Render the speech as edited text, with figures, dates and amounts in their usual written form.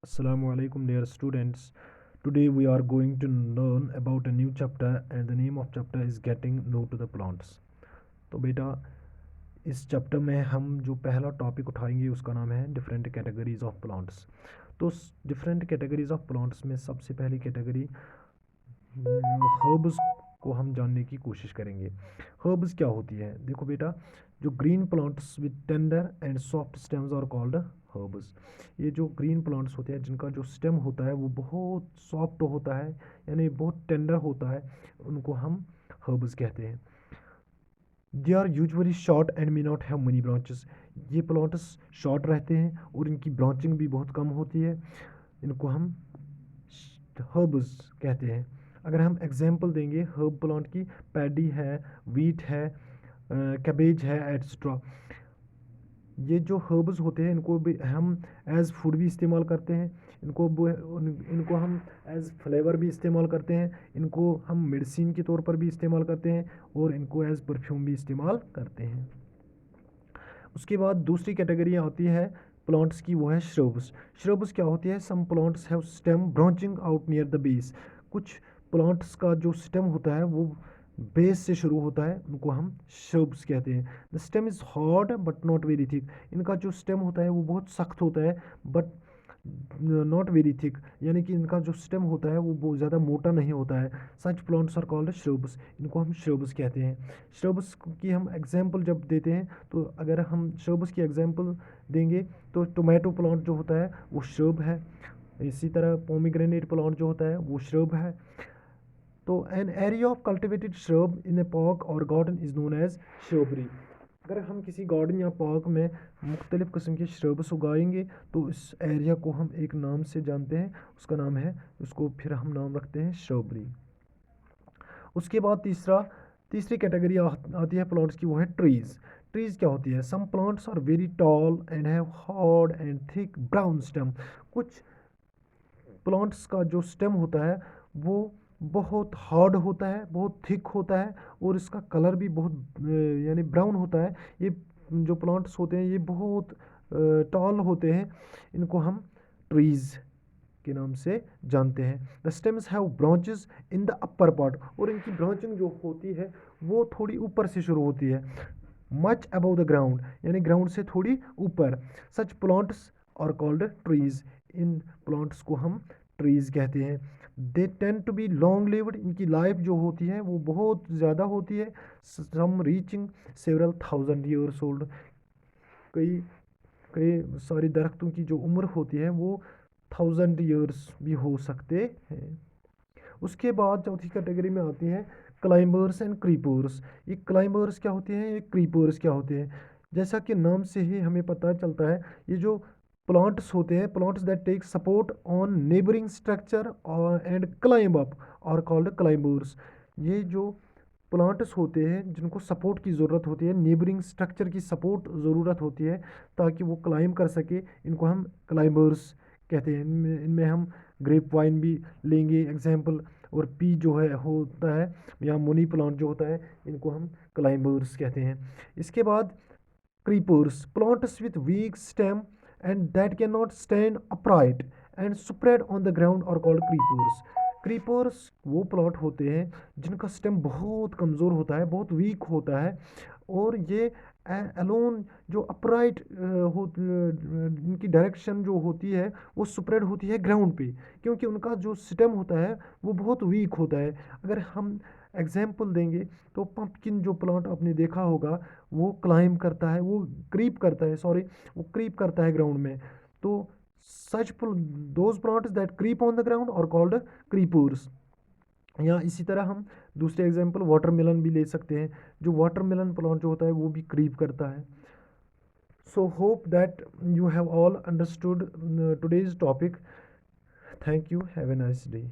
Assalamu alaikum dear students. Today we are going to learn about a new chapter and the name of chapter is getting know to the plants. तो बेटा इस chapter में हम जो पहला topic उठाएंगे उसका नाम है डिफरेंट कैटेगरीज ऑफ प्लांट्स। तो डिफरेंट कैटेगरीज ऑफ प्लांट्स में सबसे पहली कैटेगरी हर्ब्स को हम जानने की कोशिश करेंगे। हर्ब्स क्या होती है? देखो बेटा, जो green plants with tender and soft stems are called herbs. ये जो ग्रीन प्लांट्स होते हैं जिनका जो स्टेम होता है वो बहुत सॉफ्ट होता है, यानी बहुत टेंडर होता है, उनको हम हर्ब्स कहते हैं। They are usually short and may not have many branches. ये प्लांट्स शॉर्ट रहते हैं और इनकी ब्रांचिंग भी बहुत कम होती है। इनको हम हर्ब्स कहते हैं। अगर हम एग्जांपल देंगे हर्ब प्लांट की, पैडी है, वीट है, कैबेज है, एट्सट्रा। ये जो हर्ब्स होते हैं इनको भी हम एज़ फूड भी इस्तेमाल करते हैं, इनको हम एज़ फ्लेवर भी इस्तेमाल करते हैं, इनको हम मेडिसिन के तौर पर भी इस्तेमाल करते हैं और इनको एज़ परफ्यूम भी इस्तेमाल करते हैं। उसके बाद दूसरी कैटेगरी आती है प्लांट्स की, वो है श्रब्स। श्रब्स क्या होती है? Some plants have stem branching out near the base. कुछ प्लांट्स का जो स्टेम होता है वो बेस से शुरू होता है, उनको हम श्रब्स कहते हैं। The stem is hard but not very thick. इनका जो स्टेम होता है वो बहुत सख्त होता है बट नॉट वेरी थिक, यानी कि इनका जो स्टेम होता है वो बहुत ज़्यादा मोटा नहीं होता है। Such plants are called shrubs. इनको हम श्रब्स कहते हैं। श्रब्स की हम एग्जांपल जब देते हैं तो अगर हम श्रब्स की एग्जांपल देंगे तो टोमेटो प्लांट जो होता है वो श्रब है। इसी तरह पोमीग्रेनेट प्लांट जो होता है वो श्रब है। तो an area of cultivated shrub in A park और गार्डन इज़ नोन एज श्रबरी। अगर हम किसी गार्डन या पार्क में मुख्तलिफ़ किस्म के श्रब्स उगाएंगे तो इस एरिया को हम एक नाम से जानते हैं, उसका नाम है, उसको फिर हम नाम रखते हैं श्रबरी। उसके बाद तीसरी कैटेगरी आती है प्लांट्स की, वो है ट्रीज़। ट्रीज़ क्या होती है? Some plants are very tall and have hard and thick brown stem. कुछ प्लांट्स का जो स्टेम होता है वो बहुत हार्ड होता है, बहुत थिक होता है और इसका कलर भी बहुत यानी ब्राउन होता है। ये जो प्लांट्स होते हैं ये बहुत टॉल होते हैं, इनको हम ट्रीज़ के नाम से जानते हैं। The stems have branches in the upper part, और इनकी ब्रांचिंग जो होती है वो थोड़ी ऊपर से शुरू होती है, मच अबव द ग्राउंड, यानी ग्राउंड से थोड़ी ऊपर। Such plants are called trees. इन प्लांट्स को हम ट्रीज कहते हैं। They tend to be long lived. इनकी लाइफ जो होती है वो बहुत ज़्यादा होती है, some reaching several thousand years old. कई कई सारी दरख्तों की जो उम्र होती है वो 1000 ईयर्स भी हो सकते हैं। उसके बाद चौथी कैटेगरी में आती हैं क्लाइंबर्स एंड क्रीपर्स। ये क्लाइंबर्स क्या होते हैं, ये क्रीपर्स क्या होते हैं? जैसा कि नाम से ही हमें पता चलता है, ये जो प्लांट्स होते हैं, plants that take support on neighbouring structure and climb up are called climbers. ये जो प्लांट्स होते हैं जिनको सपोर्ट की ज़रूरत होती है, नेबरिंग स्ट्रक्चर की सपोर्ट ज़रूरत होती है ताकि वो क्लाइंब कर सके, इनको हम क्लाइंबर्स कहते हैं। इनमें हम ग्रेप वाइन भी लेंगे एग्जाम्पल, और पी जो है होता है या मनी प्लांट जो होता है, इनको हम क्लाइंबर्स कहते हैं। इसके बाद creepers, plants with week stem and that can not stand upright and spread on the ground are called creepers. Creepers वो प्लांट होते हैं जिनका स्टेम बहुत कमज़ोर होता है, बहुत वीक होता है, और ये अलोन जो अपराइट हो, इनकी डायरेक्शन जो होती है वो स्प्रेड होती है ग्राउंड पे, क्योंकि उनका जो स्टेम होता है वो बहुत वीक होता है। अगर हम एग्जाम्पल देंगे तो पंपकिन जो प्लांट आपने देखा होगा वो क्लाइंब करता है, वो क्रीप करता है, सॉरी, वो क्रीप करता है ग्राउंड में। तो such those plants that creep on the ground are called creepers. या इसी तरह हम दूसरे एग्जाम्पल वाटरमेलन भी ले सकते हैं। जो वाटरमेलन प्लांट जो होता है वो भी क्रीप करता है। So hope that you have all understood today's topic. Thank you. Have a nice day.